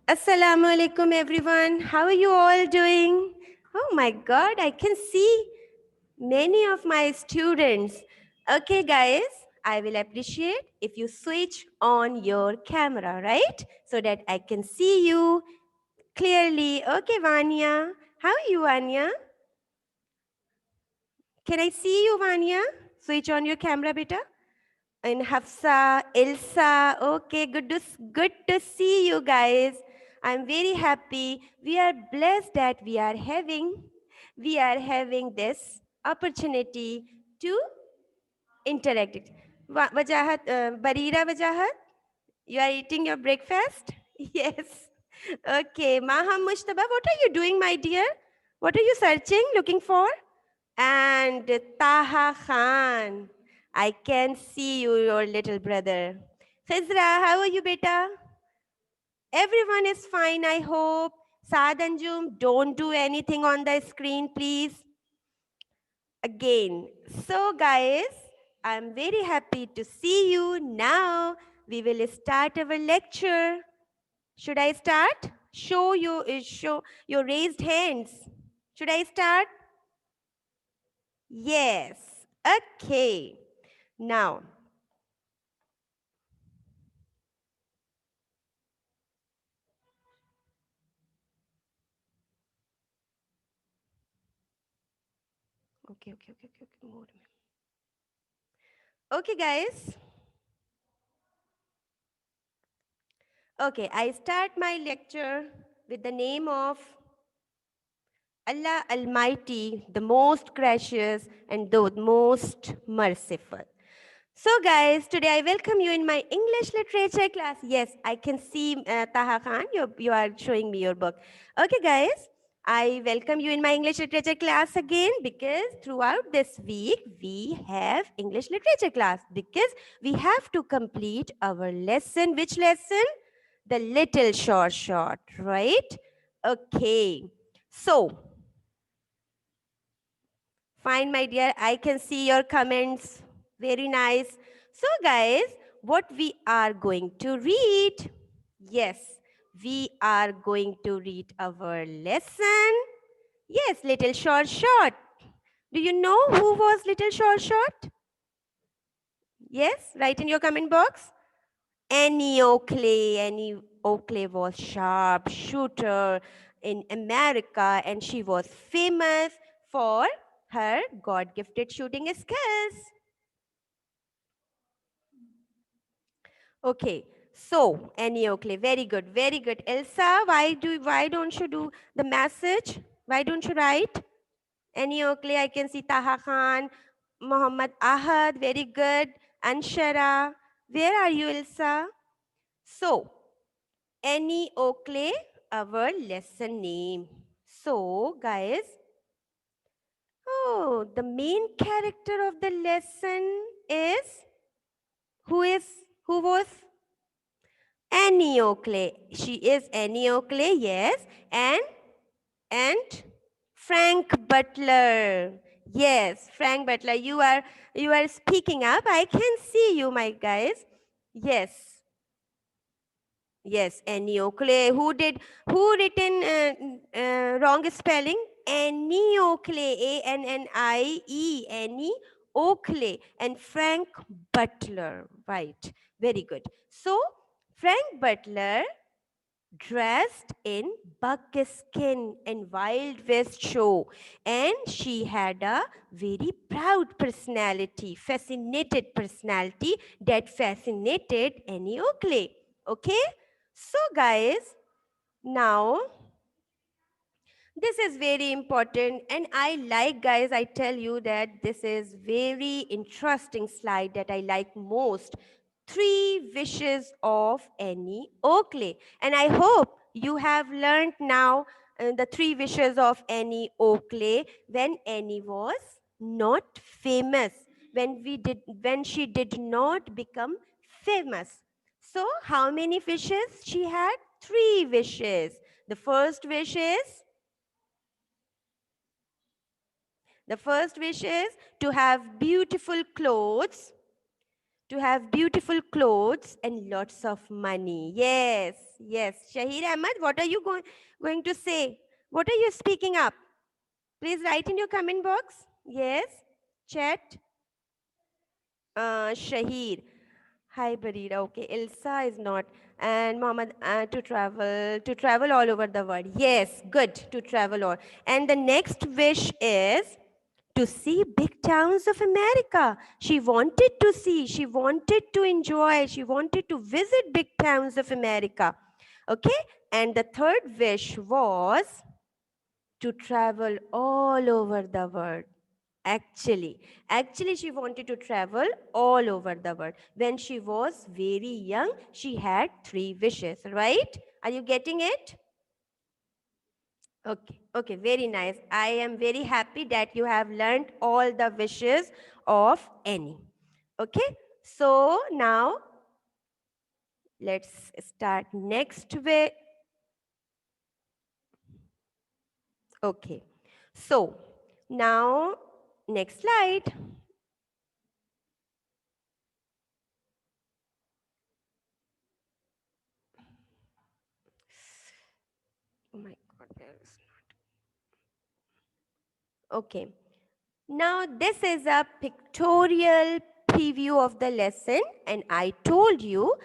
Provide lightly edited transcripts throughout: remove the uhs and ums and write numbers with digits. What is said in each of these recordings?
Assalamu alaikum, everyone. How are you all doing? Oh my God, I can see many of my students. Okay, guys, I will appreciate if you switch on your camera, right? So that I can see you clearly. Okay, Vanya. How are you, Vanya? Can I see you, Vanya? Switch on your camera, beta. And Hafsa, Ilsa. Okay, good to see you guys. I'm very happy. We are blessed that we are having this opportunity to interact. Wajahat, Barira Wajahat, you are eating your breakfast? Yes. Okay, Maham Mushtaba, what are you doing, my dear? What are you searching, looking for? And Taha Khan. I can see you, your little brother. Khizra, how are you, beta? Everyone is fine, I hope. Saad Anjum, don't do anything on the screen, please. Again. So, guys, I'm very happy to see you. Now, we will start our lecture. Should I start? Show your raised hands. Should I start? Yes. Okay. Now, okay. More. Okay, guys. Okay, I start my lecture with the name of Allah Almighty, the most gracious and the most merciful. So, guys, today I welcome you in my English literature class. Yes, I can see Taha Khan, you are showing me your book. Okay, guys, I welcome you in my English literature class again because throughout this week we have English literature class because we have to complete our lesson. Which lesson? The little short, right? Okay, so fine, my dear. I can see your comments. Very nice. So, guys, what we are going to read? Yes, we are going to read our lesson. Yes, little short. Do you know who was little short? Yes, write in your comment box. Annie Oakley. Annie Oakley was sharp shooter in America and she was famous for her God-gifted shooting skills. Okay, so Annie Oakley, very good, very good. Elsa, why don't you do the message? Why don't you write? Annie Oakley, I can see Taha Khan, Muhammad Ahad, very good. Anshara, where are you, Elsa? So, Annie Oakley, our lesson name. So, guys, oh, the main character of the lesson is who was Annie Oakley. She is Annie Oakley, yes, and Frank Butler. Yes, Frank Butler. You are speaking up. I can see you, my guys. Yes. Yes, Annie Oakley. Who written wrong spelling? Annie Oakley, Annie, Annie Oakley, and Frank Butler. Right, very good. So, Frank Butler dressed in buckskin and Wild West show. And she had a very proud personality, fascinated personality that fascinated Annie Oakley. Okay? So, guys, now this is very important. And I like, guys, I tell you that this is very interesting slide that I like most. Three wishes of Annie Oakley. And I hope you have learned now the three wishes of Annie Oakley when Annie was not famous, when she did not become famous. So how many wishes she had? Three wishes. The first wish is to have beautiful clothes, To have beautiful clothes and lots of money. Yes, yes. Shahir Ahmad, what are you going to say? What are you speaking up? Please write in your comment box. Yes, chat. Shahir. Hi, Barira. Okay, Ilsa is not. And Mohammed, to travel all over the world. Yes, good, to travel all. And the next wish is to see big towns of America. She wanted to enjoy, she wanted to visit big towns of America. Okay, and the third wish was to travel all over the world. Actually, she wanted to travel all over the world. When she was very young, she had three wishes, right? Are you getting it? Okay, okay, very nice. I am very happy that you have learned all the wishes of Annie. Okay, so now let's start next way. Okay, so now next slide. Oh my God, there is not. Okay. Now, this is a pictorial preview of the lesson, and I told you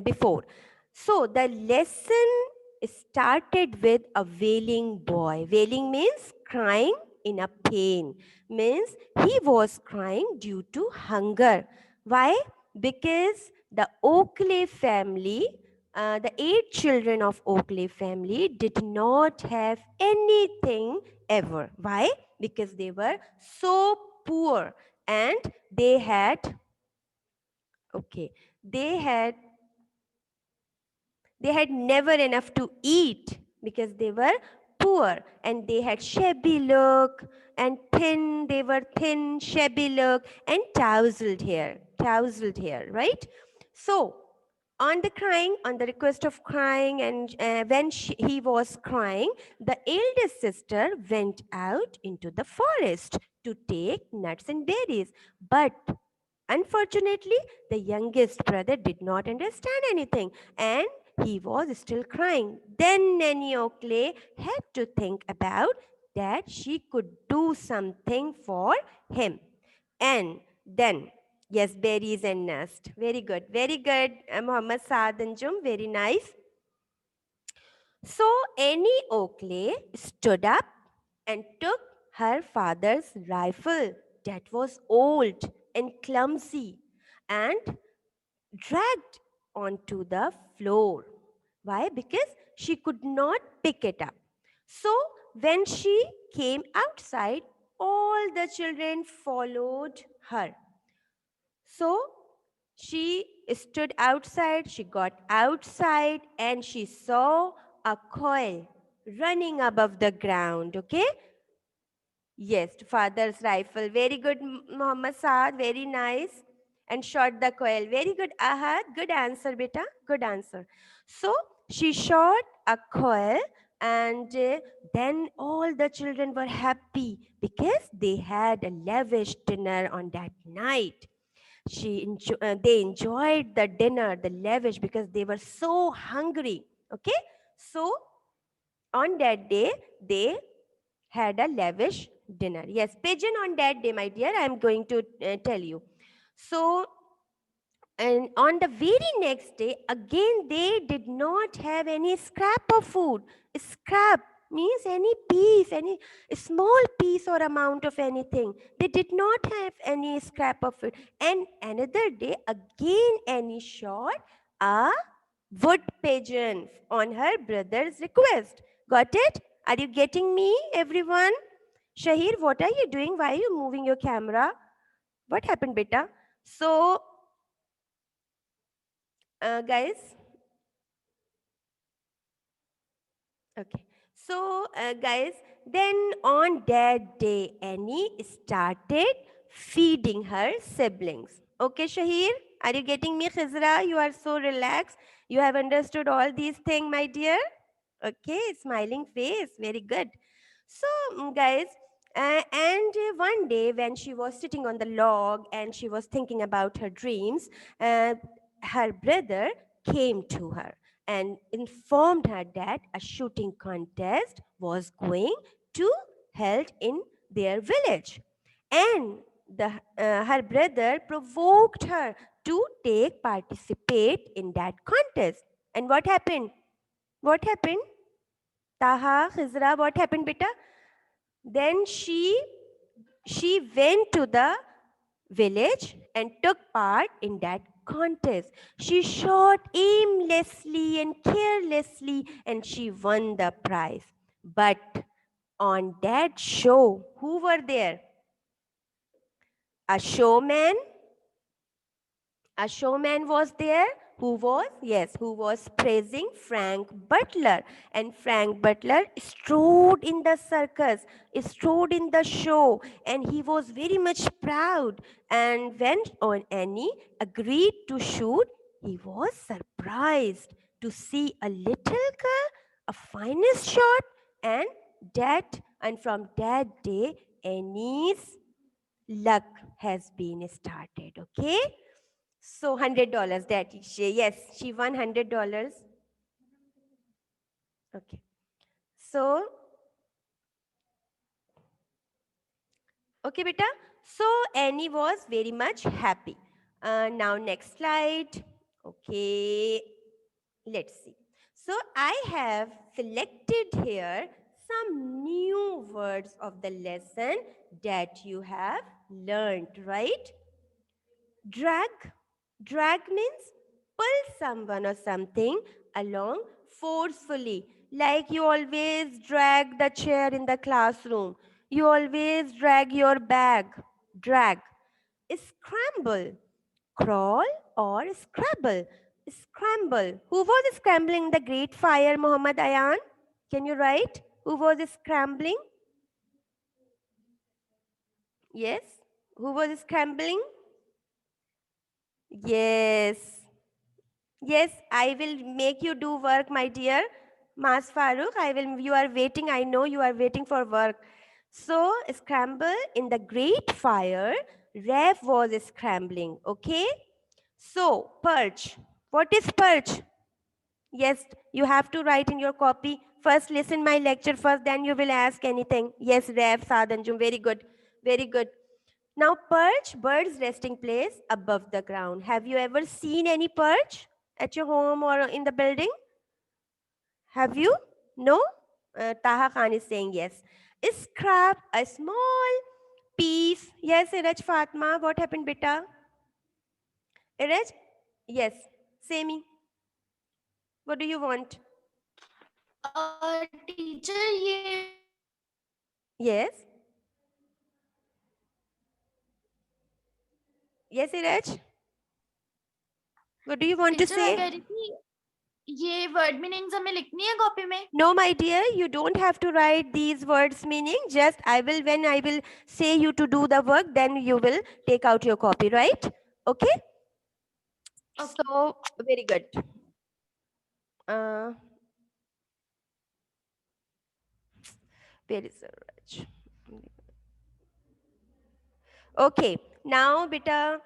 before. So, the lesson started with a wailing boy. Wailing means crying in a pain, means he was crying due to hunger. Why? Because the Oakley family, the 8 children of Oakley family, did not have anything ever. Why? Because they were so poor, and they had, okay, they had they had never enough to eat because they were poor, and they had shabby look and thin. They were thin, shabby look, and tousled hair, right? So, on the request of crying, and when he was crying, the eldest sister went out into the forest to take nuts and berries. But unfortunately, the youngest brother did not understand anything, and he was still crying. Then Nanny Oakley had to think about that she could do something for him. And then, yes, berries and nest. Very good, very good. Muhammad Saad Anjum, very nice. So Annie Oakley stood up and took her father's rifle that was old and clumsy and dragged onto the floor. Why? Because she could not pick it up. So when she came outside, all the children followed her. So she stood outside, she got outside, and she saw a coil running above the ground. Okay? Yes, father's rifle. Very good, Muhammad Saad. Very nice. And shot the coil. Very good, Ahad. Good answer, beta. Good answer. So she shot a coil, and then all the children were happy because they had a lavish dinner on that night. They enjoyed the dinner, the lavish, because they were so hungry. Okay, so on that day they had a lavish dinner. Yes, pigeon on that day, my dear. I am going to tell you. So, and on the very next day, again, they did not have any scrap of food. Scrap means any piece, any small piece or amount of anything. They did not have any scrap of food. And another day, again, Annie shot a wood pigeon on her brother's request. Got it? Are you getting me, everyone? Shahir, what are you doing? Why are you moving your camera? What happened, beta? So, guys, okay. So, guys, then on that day, Annie started feeding her siblings. Okay, Shahir, are you getting me, Khizra? You are so relaxed. You have understood all these things, my dear. Okay, smiling face. Very good. So, guys, and one day when she was sitting on the log and she was thinking about her dreams, her brother came to her and informed her that a shooting contest was going to held in their village. And her brother provoked her to take participate in that contest. And what happened? What happened? Taha, Khizra, what happened, beta? Then she went to the village and took part in that contest. She shot aimlessly and carelessly and she won the prize. But on that show, who were there? A showman. A showman was there who was, yes, who was praising Frank Butler. And Frank Butler strode in the circus, strode in the show, and he was very much proud. And when Annie agreed to shoot, he was surprised to see a little girl, a finest shot, and from that day, Annie's luck has been started. Okay. So $100 that yes, she won $100. Okay. So, okay, beta. So Annie was very much happy. Now next slide. Okay. Let's see. So I have selected here some new words of the lesson that you have learned, right? Drag. Drag means pull someone or something along forcefully. Like you always drag the chair in the classroom. You always drag your bag. Drag. Scramble. Crawl or scrabble. Scramble. Who was scrambling the great fire, Muhammad Ayan? Can you write? Who was scrambling? Yes. Who was scrambling? Yes. Yes, I will make you do work, my dear. Mas Farooq, you are waiting. I know you are waiting for work. So, scramble in the great fire. Ref was scrambling. Okay. So, perch. What is perch? Yes, you have to write in your copy. First, listen my lecture first, then you will ask anything. Yes, Ref, Sadanjum. Very good. Very good. Now, perch, bird's resting place above the ground. Have you ever seen any perch at your home or in the building? Have you? No? Taha Khan is saying yes. Scrap a small piece. Yes, Iraj Fatma. What happened, beta? Iraj? Yes. Say me. What do you want? Teacher, ये Yes. Yes, Iraj? What do you want to teacher मैं say? कह रही थी ये word meanings हमें लिखनी है copy में No, my dear, you don't have to write these words meaning. Just when I will say you to do the work, then you will take out your copy, right? Okay? Okay. So, very good. Uh, where is Raj? Okay, now beta,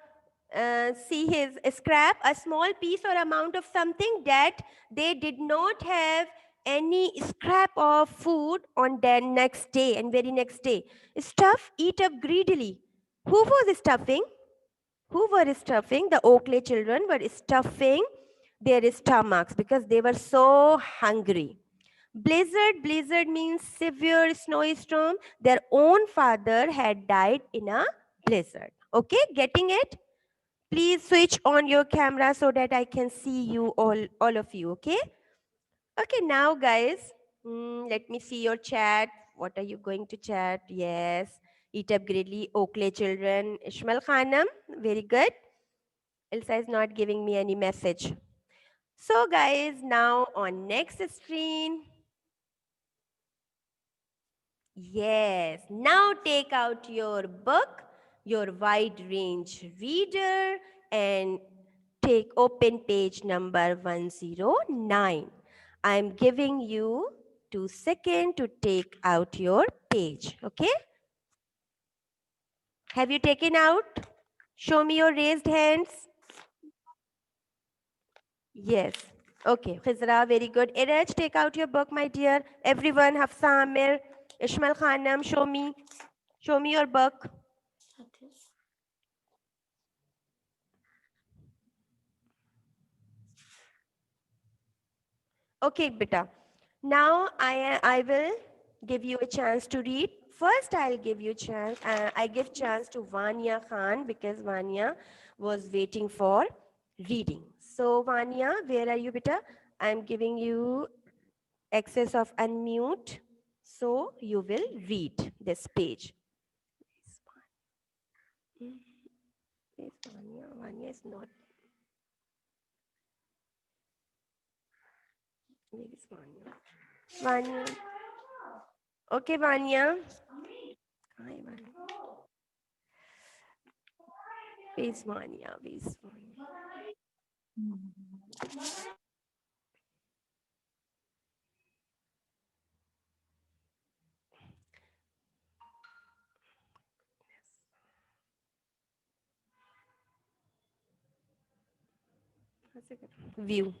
see his scrap, a small piece or amount of something that they did not have any scrap of food on their next day and very next day. Stuff eat up greedily. Who was stuffing? Who were stuffing? The Oakley children were stuffing their stomachs because they were so hungry. Blizzard means severe snowy storm. Their own father had died in a blizzard. Okay, getting it? Please switch on your camera so that I can see you all of you. Okay. Okay, now guys, let me see your chat. What are you going to chat? Yes, eat up greedily. Oakley children. Ishmael Khanam, very good. Elsa is not giving me any message. So guys, now on next screen. Yes, now take out your book, your wide range reader, and take open page number 109. I'm giving you 2 seconds to take out your page, okay? Have you taken out? Show me your raised hands. Yes. Okay, Khizra, very good. Iraj, take out your book, my dear. Everyone, Hafsa Amir, Ishmael Khanam, show me. Show me your book. Okay, beta. Now I will give you a chance to read. First, I'll give you chance. I give chance to Vanya Khan because Vanya was waiting for reading. So Vanya, where are you, beta? I'm giving you access of unmute, so you will read this page. Where's Vanya? Vanya is not. Where is Vanya? Vanya. Okay, Vanya. Hi, Vanya. Where's Vanya? Where's Vanya? View.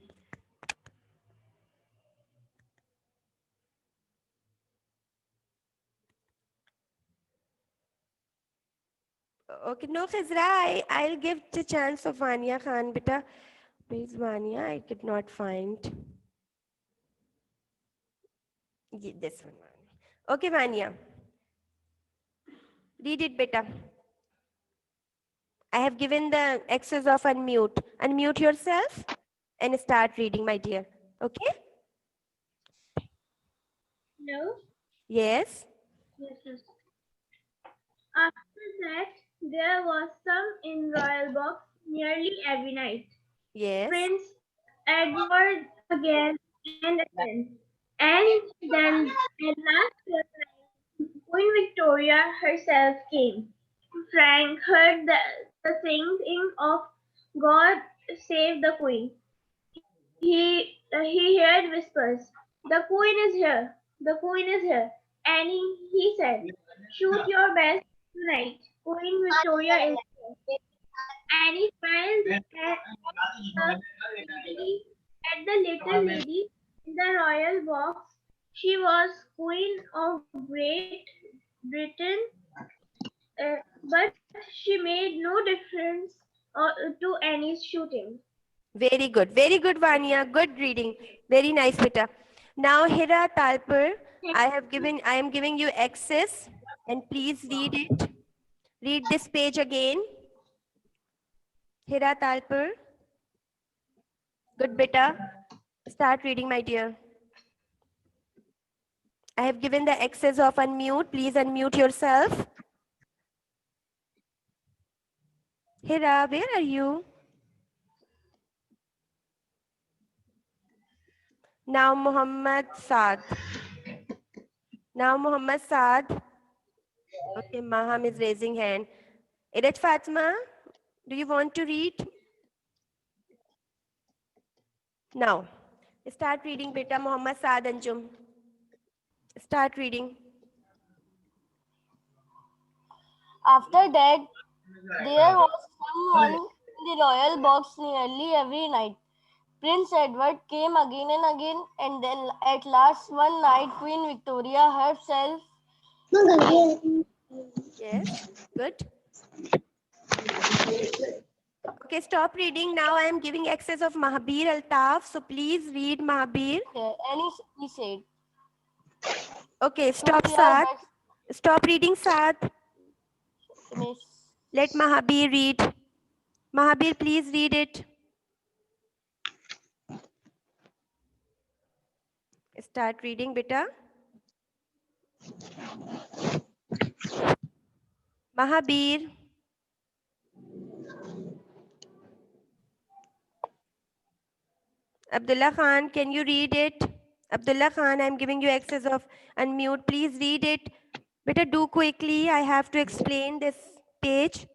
Okay, no, Khizra, I'll give the chance of Vanya Khan, beta. Where's Vanya? I could not find. This one. Okay, Vanya. Read it, beta. I have given the access of unmute. Unmute yourself and start reading, my dear. Okay? No. Yes? Yes, yes. After that, there was some in royal box nearly every night. Yes. Prince Edward again and again. And then at last Queen Victoria herself came. Frank heard the singing of God Save the Queen. He heard whispers. The Queen is here. The Queen is here. And he said, shoot your best tonight. Queen Victoria is here. And he smiled at the little lady in the royal box. She was Queen of Great Britain, but she made no difference to Annie's shooting. Very good. Very good, Vanya. Good reading. Very nice, beta. Now, Hira Talpur, I am giving you access and please read it. Read this page again. Hira Talpur. Good, beta. Start reading, my dear. I have given the access of unmute. Please unmute yourself. Hira, where are you? Now Muhammad Saad. Now Muhammad Saad. Okay, Maham is raising hand. Irat Fatma, do you want to read? Now, start reading, beta. Muhammad Saad Anjum. Start reading. After that, there was someone in the royal box nearly every night. Prince Edward came again and again, and then at last one night, Queen Victoria herself. Yes, good. Okay, stop reading. Now I am giving access of Mahabir Altaf. So please read Mahabir. And he said, Okay, stop "Shoot your Saad. best, Stop reading Saad. miss." Let Mahabir read. Mahabir, please read it. Start reading, beta. Mahabir. Abdullah Khan, can you read it? Abdullah Khan, I'm giving you access of unmute. Please read it. Better do quickly. I have to explain this page.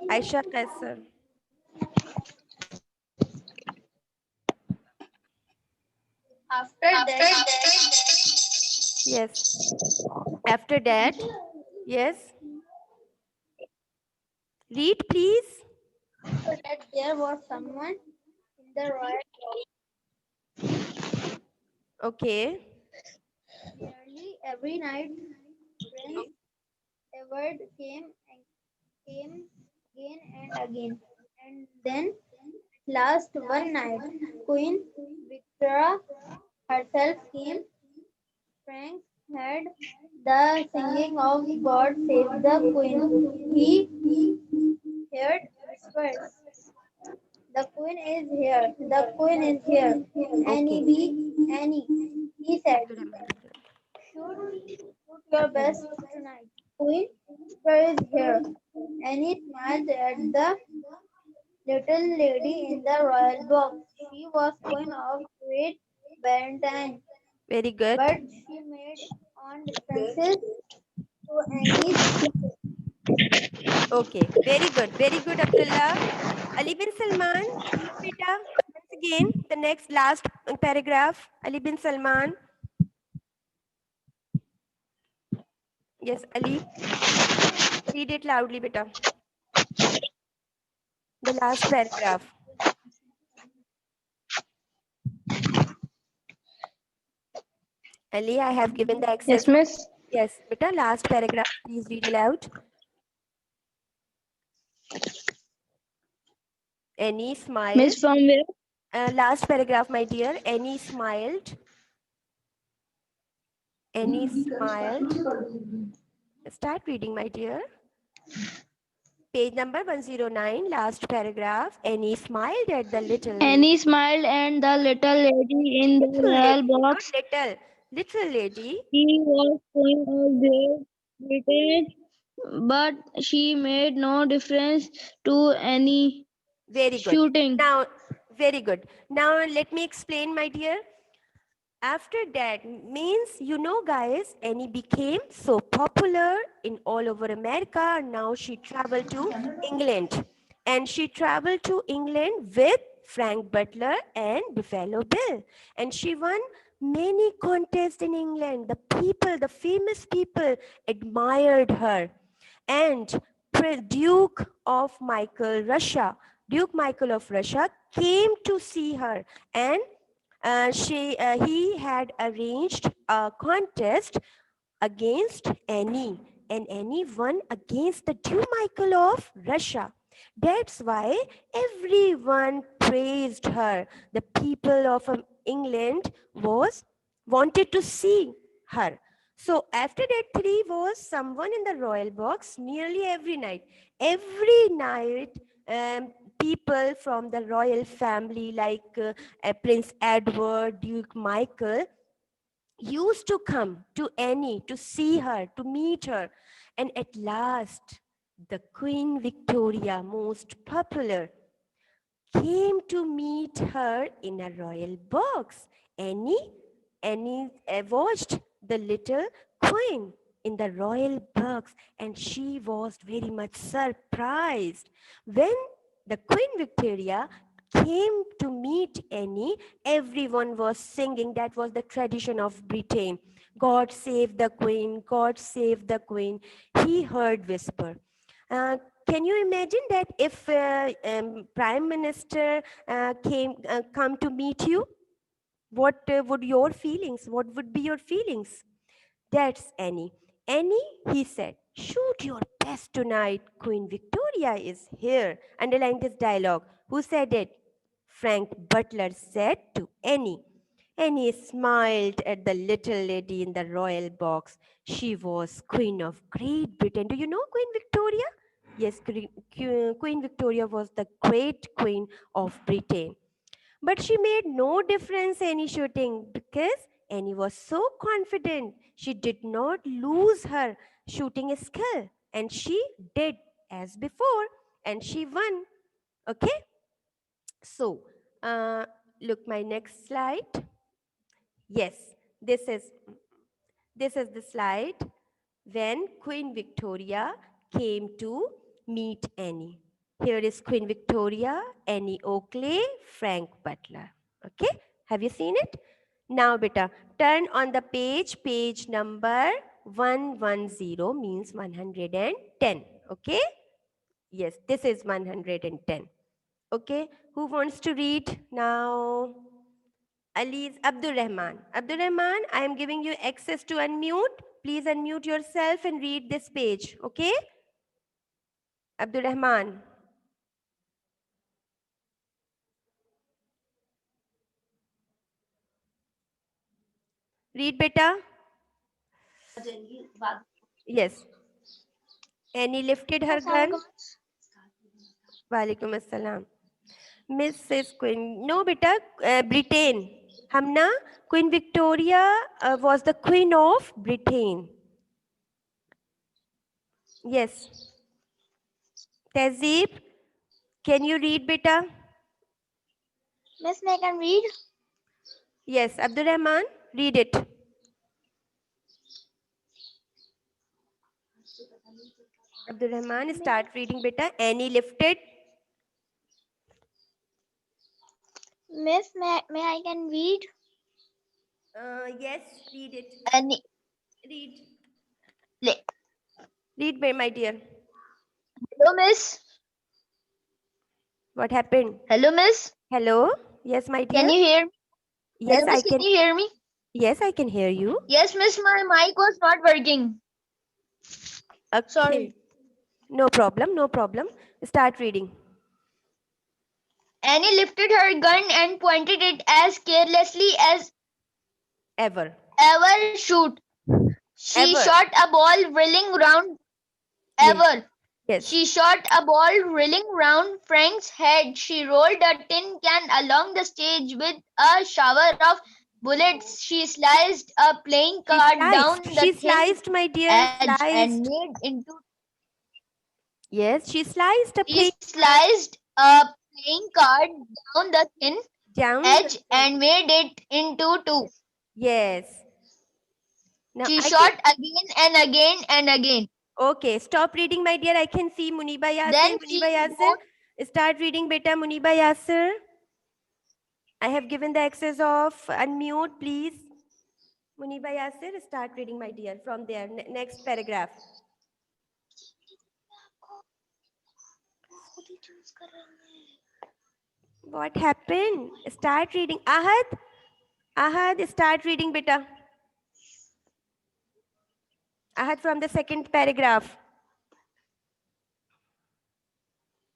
Aisha Kaisar. After that, Yes. After that, yes. Read, please. After that, there was someone in the royal Okay. nearly every night. Prince Edward came again and again. And then, last one night, Queen Victoria herself came. Frank heard the singing of God Save the Queen. He heard whispers. The Queen is here. The Queen is here. Annie, Annie, he said. Shoot your best tonight. Queen Victoria is here. Annie smiled at the little lady in the royal box. She was Queen of Great Britain, Very good. but she made on differences to Annie's people. Okay. Very good. Very good, Abdullah. Ali bin Salman, read beta. Once again, the next last paragraph. Ali bin Salman. Yes, Ali. Read it loudly, beta. The last paragraph. Ali, I have given the access. Yes, miss. Yes, beta, last paragraph. Please read aloud. Annie smiled. Miss, from where? Last paragraph, my dear. Annie smiled. Annie smiled. Start reading, my dear. Page number 109, last paragraph. Annie smiled at the little Annie smiled, and the little lady in the little royal lady, not box. little lady. She was Queen of Great Britain, but she made no difference to any Very good. shooting. Now, very good. Now, let me explain, my dear. After that means, you know, guys, Annie became so popular in all over America. Now she traveled to England, and she traveled to England with Frank Butler and Buffalo Bill, and she won many contests in England. The people, the famous people, admired her, and Duke of Michael Russia, Duke Michael of Russia came to see her, and he had arranged a contest against Annie, and Annie won against the Duke Michael of Russia. That's why everyone praised her. The people of England wanted to see her. So after that, three was someone in the royal box nearly every night. Every night, people from the royal family like Prince Edward, Duke Michael, used to come to Annie to see her, to meet her. And at last, the Queen Victoria, most popular, came to meet her in a royal box. Annie watched the little queen in the royal box, and she was very much surprised. When the Queen Victoria came to meet Annie, everyone was singing. That was the tradition of Britain. God save the Queen, God save the Queen. He heard whisper. Can you imagine that if Prime Minister come to meet you? What would your feelings? What would be your feelings? That's Annie. Annie, he said, shoot your best tonight. Queen Victoria is here. Underline this dialogue. Who said it? Frank Butler said to Annie. Annie smiled at the little lady in the royal box. She was Queen of Great Britain. Do you know Queen Victoria? Yes, Queen Victoria was the great Queen of Britain. But she made no difference any shooting because Annie was so confident. She did not lose her shooting skill, and she did as before, and she won. Okay, so look my next slide. Yes, this is the slide when Queen Victoria came to meet Annie. Here is Queen Victoria, Annie Oakley, Frank Butler. Okay, have you seen it? Now, beta, turn on the page. Page number 110 means 110. Okay? Yes, this is 110. Okay? Who wants to read now? Ali's Abdul Rahman. Abdul Rahman, I am giving you access to unmute. Please unmute yourself and read this page. Okay? Abdul Rahman. Read, beta. Yes. Annie lifted her gun. Walaikum assalam. Mrs. Queen. No, beta. Britain. Hamna, Queen Victoria was the queen of Britain. Yes. Tehzeeb, can you read, beta? Miss, I can read. Yes. Abdul Rahman, read it. Abdul Rahman, start reading, beta. Annie lifted. Miss, may I can read? Yes, read it. Annie. Read. Le- Read, my dear. Hello, Miss. What happened? Hello, Miss. Hello? Yes, my dear. Can you hear me? Yes, Hello, I Miss, can. can you hear me? Yes, I can hear you. Yes, Miss, my mic was not working. Okay. Sorry. No problem, no problem. Start reading. Annie lifted her gun and pointed it as carelessly as Ever. ever shoot. She Ever. shot a ball whirling round Yes. ever. Yes. She shot a ball whirling round Frank's head. She rolled a tin can along the stage with a shower of bullets. She sliced a playing card down the She thin sliced, my dear. edge and Sliced. made into. Yes, she sliced a She plate sliced a playing card down the thin down. edge and made it into two. Yes. Now She I shot again and again and again. Okay, stop reading, my dear. I can see Muniba Yasir. Then she Muniba Yasir, start reading, beta. Muniba Yasir. I have given the access of unmute, please. Muniba Yasir, start reading, my dear, from there. Next paragraph. What happened? Start reading. Ahad. Ahad, start reading, beta. Ahad, from the second paragraph.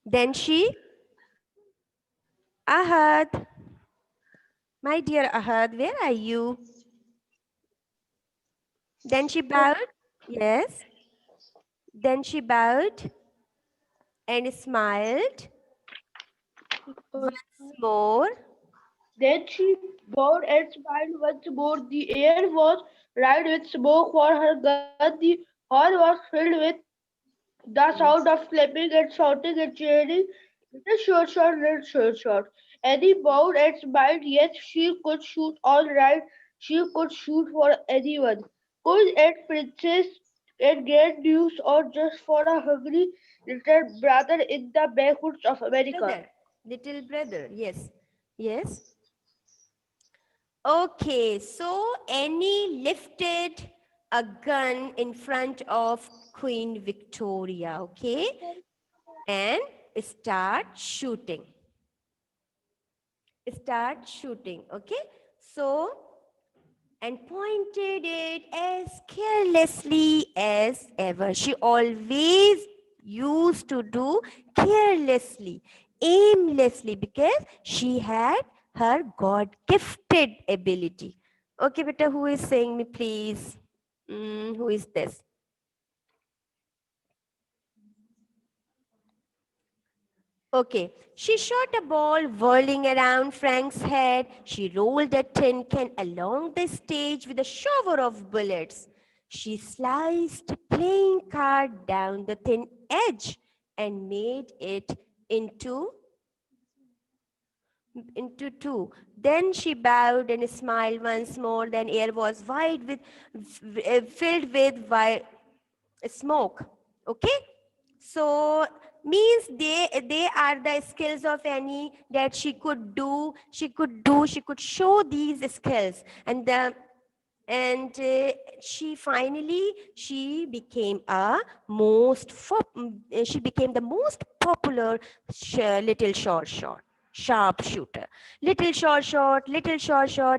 Then she. Ahad. My dear Ahad, where are you? Then she bowed. Yes. Then she bowed and smiled once more. Then she bowed and smiled once more. The air was rife with smoke for her gun. The hall was filled with the sound of clapping and shouting and cheering. Little short shot, little short shot. Annie bowed and smiled. Yes, she could shoot all right. She could shoot for anyone. Queen and princess and grand dukes, or just for a hungry little brother in the backwoods of America. Brother. Little brother. Yes. Yes. Okay, so Annie lifted a gun in front of Queen Victoria, okay, and start shooting. Start shooting, okay. So, and pointed it as carelessly as ever. She always used to do carelessly, aimlessly, because she had her God-gifted ability. Okay, beta, who is saying me, please? Who is this? Okay, she shot a ball whirling around Frank's head. She rolled a tin can along the stage with a shower of bullets. She sliced a playing card down the thin edge and made it into two. Then she bowed and smiled once more. Then air was filled with smoke. Okay, so means they are the skills of Annie that she could show these skills, and she became she became the most popular little sharpshooter. Little short,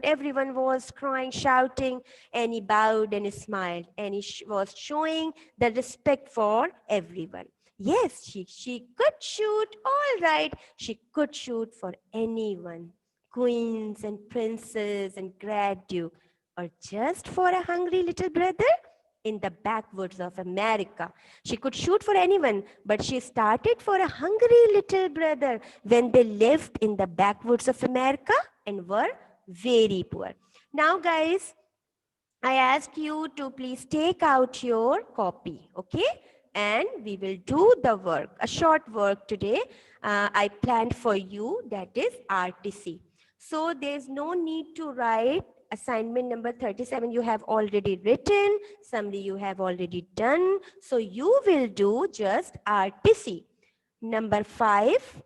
everyone was crying, shouting, and he bowed and he smiled, and was showing the respect for everyone. Yes, she could shoot, all right. She could shoot for anyone, queens and princes and grand duke, or just for a hungry little brother in the backwoods of America. She could shoot for anyone, but she started for a hungry little brother when they lived in the backwoods of America and were very poor. Now, guys, I ask you to please take out your copy, okay? And we will do the work, a short work today. I planned for you, that is RTC. So there's no need to write assignment number 37. You have already written, summary you have already done. So you will do just RTC. Number 5,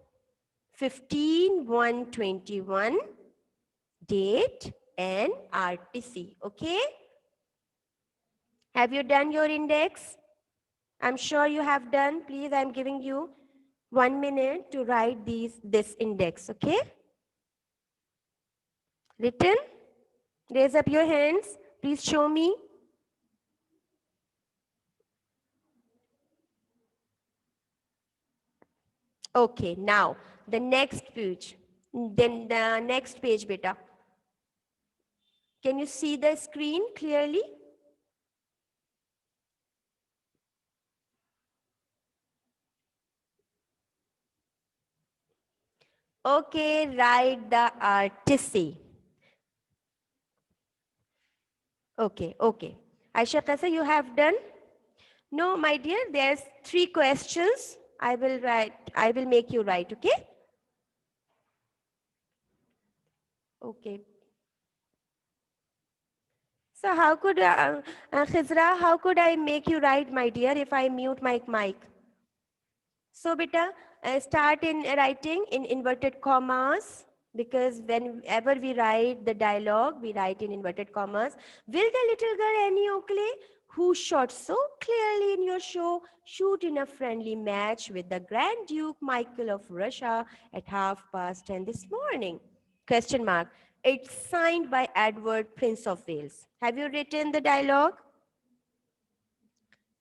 15/1/21, date and RTC, okay? Have you done your index? I'm sure you have done. Please, I'm giving you 1 minute to write this index, okay? Written? Raise up your hands. Please show me. Okay, now the next page. Then the next page, beta. Can you see the screen clearly? Okay, write the RTC. Okay. Aisha Kasa, you have done? No, my dear, there's 3 questions. I will make you write, okay? Okay. So how could, Khizra, how could I make you write, my dear, if I mute my mic? So, beta, start in writing in inverted commas, because whenever we write the dialogue, we write in inverted commas. Will the little girl Annie Oakley, who shot so clearly in your show, shoot in a friendly match with the Grand Duke Michael of Russia at 10:30 this morning? Question mark. It's signed by Edward, Prince of Wales. Have you written the dialogue?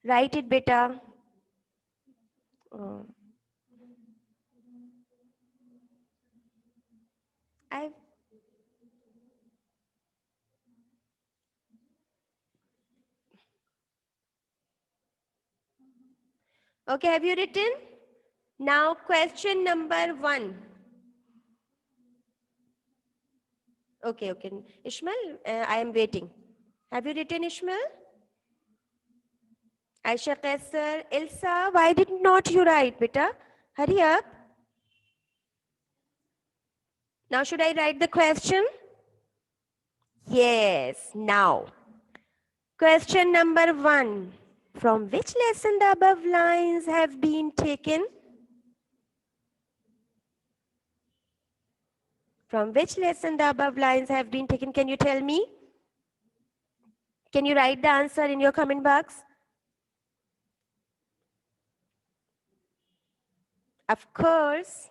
Write it, beta. Oh. I Okay, have you written? Now question number 1. Okay. Ishmael, I am waiting. Have you written, Ishmael? Aisha Kaisar, Ilsa, why did not you write, beta? Hurry up. Now should I write the question? Yes, now. Question number 1. From which lesson the above lines have been taken? From which lesson the above lines have been taken? Can you tell me? Can you write the answer in your comment box? Of course,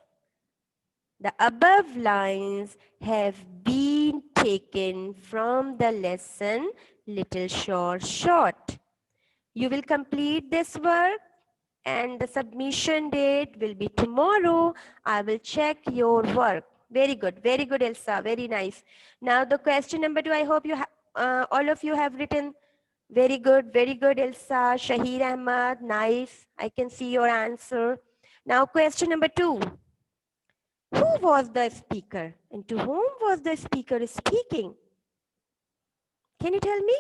the above lines have been taken from the lesson Little Short. You will complete this work and the submission date will be tomorrow. I will check your work. Very good, Elsa, very nice. Now the question number 2, I hope all of you have written. Very good, Elsa. Shahir Ahmad, nice. I can see your answer. Now question number 2. Who was the speaker and to whom was the speaker speaking? Can you tell me?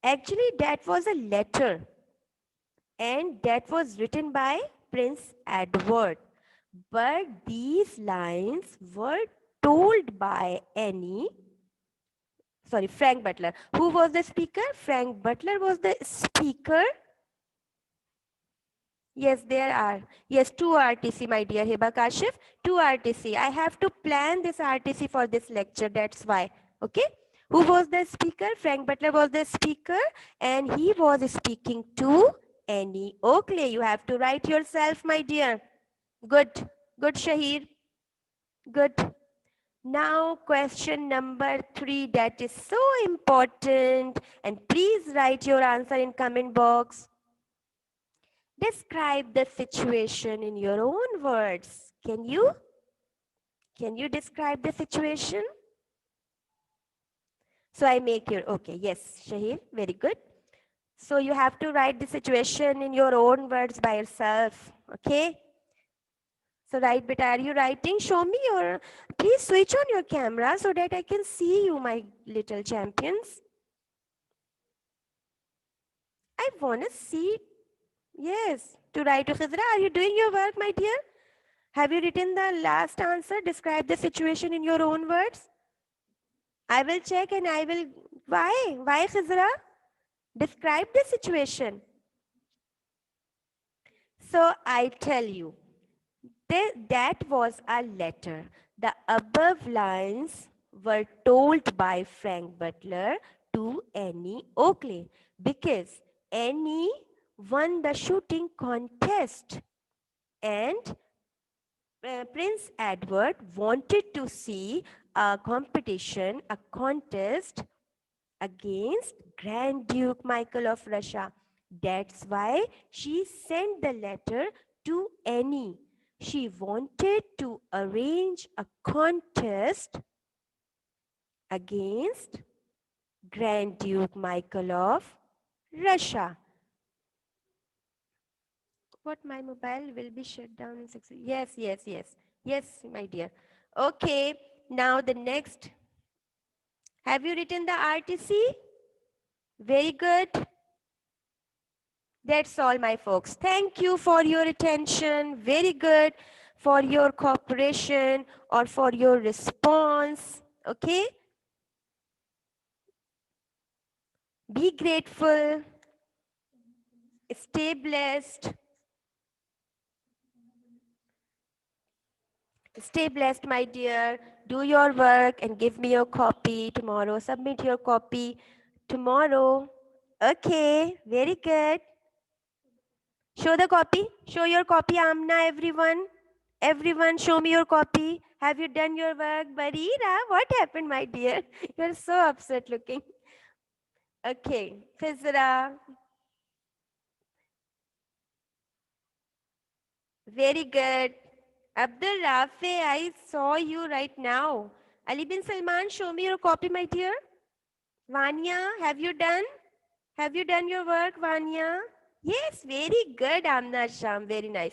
Actually, that was a letter and that was written by Prince Edward. But these lines were told by Frank Butler. Who was the speaker? Frank Butler was the speaker. Yes, there are. Yes, 2 RTC, my dear Hiba Kashif. 2 RTC. I have to plan this RTC for this lecture. That's why. Okay. Who was the speaker? Frank Butler was the speaker, and he was speaking to Annie Oakley. You have to write yourself, my dear. Good. Good, Shahir. Good. Now, question number 3, that is so important. And please write your answer in comment box. Describe the situation in your own words. Can you? Can you describe the situation? So I make your, okay, yes, Shahir, very good. So you have to write the situation in your own words by yourself, okay? So right, beta, are you writing? Show me your, please switch on your camera so that I can see you, my little champions. I want to see, yes, to write to Khizra. Are you doing your work, my dear? Have you written the last answer? Describe the situation in your own words. I will check and I will, why? Why, Khizra? Describe the situation. So I tell you, that was a letter. The above lines were told by Frank Butler to Annie Oakley because Annie won the shooting contest and Prince Edward wanted to see a competition, a contest against Grand Duke Michael of Russia. That's why she sent the letter to Annie. She wanted to arrange a contest against Grand Duke Michael of Russia. What, my mobile will be shut down in 6? Yes, yes, yes. Yes, my dear. Okay, now the next. Have you written the RTC? Very good. That's all, my folks. Thank you for your attention. Very good for your cooperation or for your response. Okay? Be grateful. Stay blessed. Stay blessed, my dear. Do your work and give me your copy tomorrow. Submit your copy tomorrow. Okay, very good. Show the copy. Show your copy, Amna, everyone. Everyone, show me your copy. Have you done your work? Barira, what happened, my dear? You're so upset looking. Okay, Khizra. Very good. Abdul Rafi, I saw you right now. Ali bin Salman, show me your copy, my dear. Vanya, have you done? Have you done your work, Vanya? Yes, very good, Amna Sham. Very nice.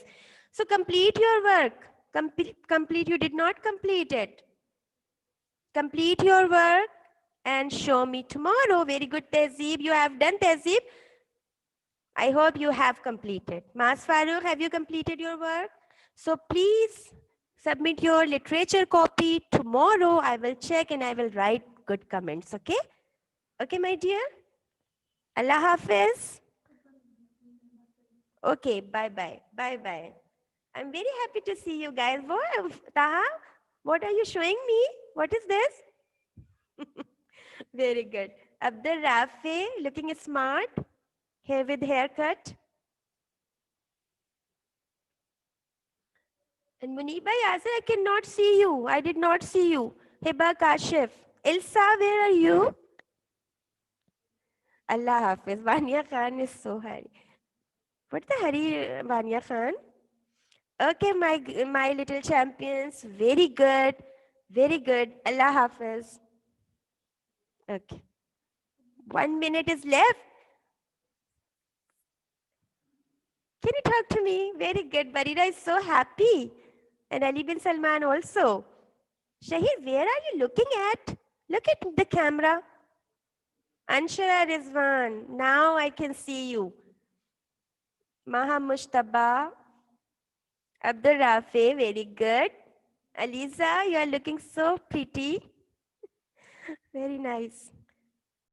So complete your work. Complete. You did not complete it. Complete your work and show me tomorrow. Very good, Tehzeeb. You have done, Tehzeeb. I hope you have completed. Mas Farooq, have you completed your work? So please submit your literature copy tomorrow. I will check and I will write good comments. Okay? Okay, my dear? Allah Hafiz. Okay, bye-bye. Bye-bye. I'm very happy to see you guys. Taha, what are you showing me? What is this? Very good. Abdul Rafi, looking smart. Hair with haircut. And Muniba Yasser, I cannot see you. I did not see you. Hiba Kashif. Ilsa, where are you? Allah Hafiz. Vanya Khan is so hurry. What's the hurry, Vanya Khan? Okay, my little champions. Very good. Very good. Allah Hafiz. Okay. 1 minute is left. Can you talk to me? Very good. Barira is so happy. And Ali bin Salman also. Shahid, where are you looking at? Look at the camera. Anshara Rizwan, now I can see you. Maha Mushtaba, Abdul Rafi, very good. Aliza, you are looking so pretty. Very nice.